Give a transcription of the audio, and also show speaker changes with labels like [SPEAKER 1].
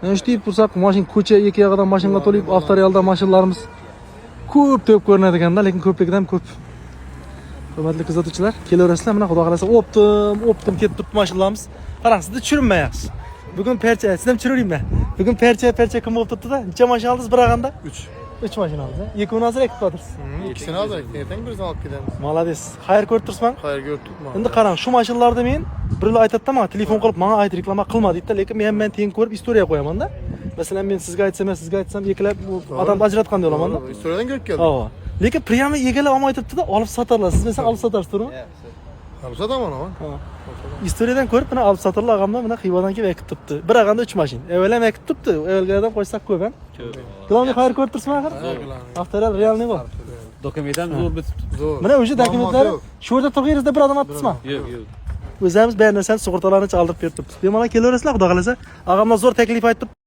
[SPEAKER 1] Yani işte deyip dursak, maşin ko'cha iki yoqdan mashinga to'lib, avtorealda mashinalarimiz ko'p ko'rinadi ekanda, lekin ko'pligidan ham ko'p. Hurmatli kuzatuvchilar, kelaverasizlar, mana xudo xolasa optim ketib turibdi mashinalarimiz. Qarang, sizda tushirmayapsiz. Bugun percha, sizdan tushiraymi? Bugun percha kim bo'lib turibdi-da? Necha mashina oldingiz bir og'anda? 3 mashina oldingiz. Ikkovini hozir ekib qo'ydirsiz.
[SPEAKER 2] İkisini alacak. Erten birisini alıp gidemiz.
[SPEAKER 1] Молодец. Xayr ko'rib turibman.
[SPEAKER 2] Hayır gördük mü?
[SPEAKER 1] Endi qarang, shu mashinalarda men birlar aytadi-da, menga telefon qilib, menga ayt reklama qilma deydi-da, lekin men teng ko'rib istoriya qo'yaman-da. Masalan, men sizga aytsam, sizga aytsam, ikkilab odam ajratgan deyolaman-da.
[SPEAKER 2] Historiyadan görüp geldik.
[SPEAKER 1] Ha. Lekin priyami egalab olmay turibdi-da, olib sotarlar. Siz mesela olib sotarsiz, to'g'rimi?
[SPEAKER 2] Hamza da mı ama?
[SPEAKER 1] Ha. Istoriyadan ko'rib, mana olib sotarlar og'amdan mana Xivadan kelib ekib turibdi. Bir og'anda 3 mashina. Evvel ham ekib turibdi. Evvelgilardan qo'ysak ko'p ham. Globni xayr ko'rib turibsizmi axir? Avtoreal realniy bor.
[SPEAKER 3] Dokumentam zo'r bitib.
[SPEAKER 2] Zor.
[SPEAKER 1] Mana o'sha dokumentlari shu yerda turganingizda bir odam olibsizmi?
[SPEAKER 3] Yo'q.
[SPEAKER 1] O'zimiz bir narsani sug'urtalarni chaldirib berib turibmiz. Bemalol kelaverasizlar, xudo xolasa. Og'amlar zo'r taklif aytib